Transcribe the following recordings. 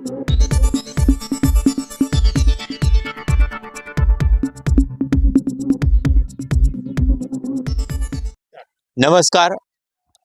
નમસ્કાર,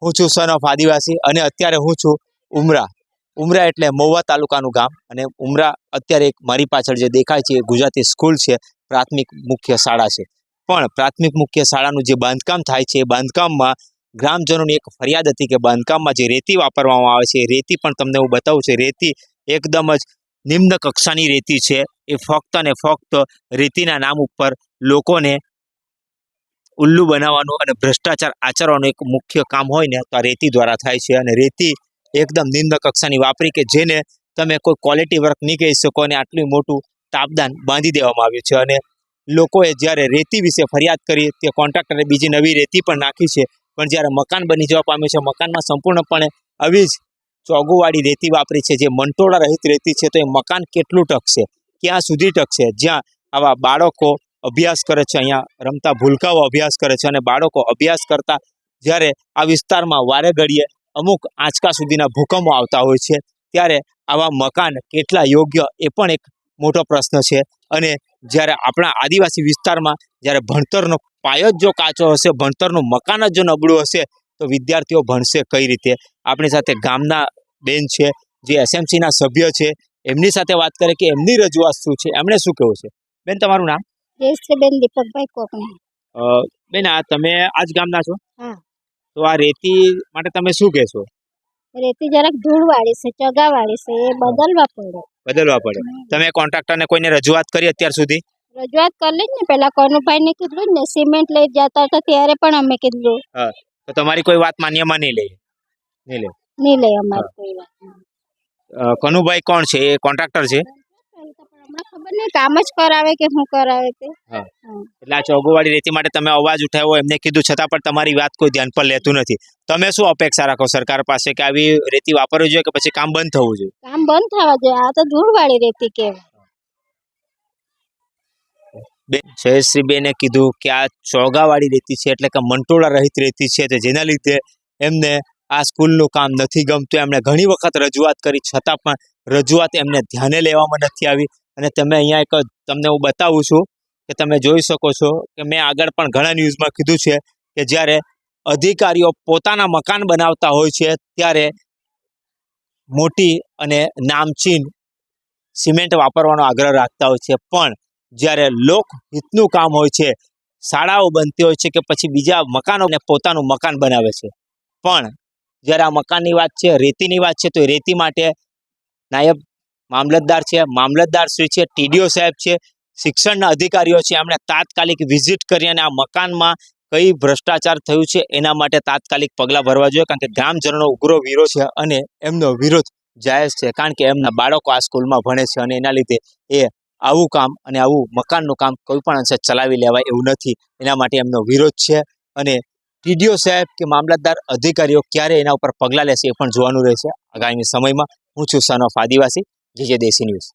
હું છું સન ઓફ આદિવાસી અને અત્યારે હું છું ઉમરા. ઉમરા એટલે મહુવા તાલુકાનું ગામ અને ઉમરા અત્યારે એક મારી પાછળ જે દેખાય છે એ ગુજરાતી સ્કૂલ છે, પ્રાથમિક મુખ્ય શાળા છે. પણ પ્રાથમિક મુખ્ય શાળાનું જે બાંધકામ થાય છે એ બાંધકામમાં ગ્રામજનોની એક ફરિયાદ હતી કે બાંધકામમાં જે રેતી વાપરવામાં આવે છે એ રેતી પણ તમને હું બતાવું છું, રેતી એકદમ જ નિમ્ન કક્ષાની રેતી છે. એ ફક્ત અને ફક્ત રેતીના નામ ઉપર લોકોને ઉલ્લુ બનાવવાનું અને ભ્રષ્ટાચાર આચરવાનું એક મુખ્ય કામ હોય ને તો આ રેતી દ્વારા થાય છે. અને રેતી એકદમ નિમ્ન કક્ષાની વાપરી કે જેને તમે કોઈ ક્વોલિટી વર્ક નહીં કહી શકો અને આટલું મોટું તાપદાન બાંધી દેવામાં આવ્યું છે. અને લોકોએ જ્યારે રેતી વિશે ફરિયાદ કરી તે કોન્ટ્રાક્ટરે બીજી નવી રેતી પણ નાખી છે, પણ જ્યારે મકાન બની જવા પામ્યું છે મકાનમાં સંપૂર્ણપણે આવી જ ચોગુવાળી રેતી વાપરી છે, જે મંટોળા રહિત રેતી છે. તો એ મકાન કેટલું ટકશે, ક્યાં સુધી ટકશે, જ્યાં આવા બાળકો અભ્યાસ કરે છે, અહીંયા રમતા ભૂલકાઓ અભ્યાસ કરે છે અને બાળકો અભ્યાસ કરતા જ્યારે આ વિસ્તારમાં વારે ઘડીએ અમુક આંચકા સુધીના ભૂકંપો આવતા હોય છે, ત્યારે આવા મકાન કેટલા યોગ્ય એ પણ એક મોટો પ્રશ્ન છે. અને જ્યારે આપણા આદિવાસી વિસ્તારમાં જ્યારે ભણતરનો પાયો જ જો કાચો હશે, ભણતરનું મકાન જ જો નબળું હશે તો વિદ્યાર્થીઓ ભણશે કઈ રીતે? આપણી સાથે ગામના બેન છે જે એસએમસીના સભ્ય છે, એમની સાથે વાત કરે કે એમની રજૂઆત શું છે, એમણે શું કહેવું છે. બેન, તમારું નામ? જયશ્રીબેન દીપકભાઈ કોકણી. બેન, આ તમે આ જ ગામના છો? હા. તો આ રેતી માટે તમે શું કહેશો? રેતી જરાક ધૂળવાળી છે, ચગાવાળી છે, એ બદલવા પડે. તમે કોન્ટ્રાક્ટરને કોઈને રજૂઆત કરી અત્યાર સુધી? રજૂઆત કરી જ ને, પેલા કનુભાઈ ને કીધું જ ને, સિમેન્ટ લઈ જતા હતા ત્યારે પણ અમે કીધું. હા, તો તમારી કોઈ વાત માન્યમાં નહીં લે? નહીં લે અમારી કોઈ વાત. કનુભાઈ કોણ છે? એ કોન્ટ્રાક્ટર છે? ખબર નહીં કામ જ કરાવે કે શું કરાવે તે. એટલે આ ચોગુવાળી રેતી માટે તમે અવાજ ઉઠાવ્યો, એમને કીધું છતાં પણ તમારી વાત કોઈ ધ્યાન પર લેતું નથી. તમે શું અપેક્ષા રાખો સરકાર પાસે કે આવી રેતી વાપરવી જોઈએ કે પછી કામ બંધ થવું જોઈએ? કામ બંધ થવા જોઈએ, આ તો ધૂળવાળી રેતી કહેવાય. જયશ્રીબેને કીધું કે આ ચોગાવાળી રેતી છે, એટલે કે મંટોળા રહિત રેતી છે, જેના લીધે એમને આ સ્કૂલનું કામ નથી ગમતું. એમણે ઘણી વખત રજૂઆત કરી છતાં પણ રજૂઆત એમને ધ્યાને લેવામાં નથી આવી. અને તમે અહીંયા એક તમને હું બતાવું છું કે તમે જોઈ શકો છો કે મેં આગળ પણ ઘણા ન્યૂઝમાં કીધું છે કે જ્યારે અધિકારીઓ પોતાના મકાન બનાવતા હોય છે ત્યારે મોટી અને નામચીન સિમેન્ટ વાપરવાનો આગ્રહ રાખતા હોય છે, પણ જ્યારે લોકહિતનું કામ હોય છે, શાળાઓ બનતી હોય છે કે પછી બીજા મકાનોને પોતાનું મકાન બનાવે છે, પણ જ્યારે આ મકાનની વાત છે, રેતીની વાત છે, તો એ રેતી માટે નાયબ મામલતદાર છે, મામલતદાર શ્રી છે, ટીડીઓ સાહેબ છે, શિક્ષણના અધિકારીઓ છે, એમણે તાત્કાલિક વિઝિટ કરી અને આ મકાનમાં કઈ ભ્રષ્ટાચાર થયું છે એના માટે તાત્કાલિક પગલાં ભરવા જોઈએ. કારણ કે ગ્રામજનોનો ઉગ્ર વિરોધ છે અને એમનો વિરોધ જાયઝ છે, કારણ કે એમના બાળકો આ સ્કૂલમાં ભણે છે અને એના લીધે એ આવું કામ અને આવું મકાનનું કામ કોઈ પણ અંશે ચલાવી લેવાય એવું નથી. એના માટે એમનો વિરોધ છે અને ટીડીઓ સાહેબ કે મામલતદાર અધિકારીઓ ક્યારે એના ઉપર પગલાં લેશે એ પણ જોવાનું રહેશે આગામી સમયમાં. હું છું સન ઓફ આદિવાસી, જે દેશી ન્યૂઝ.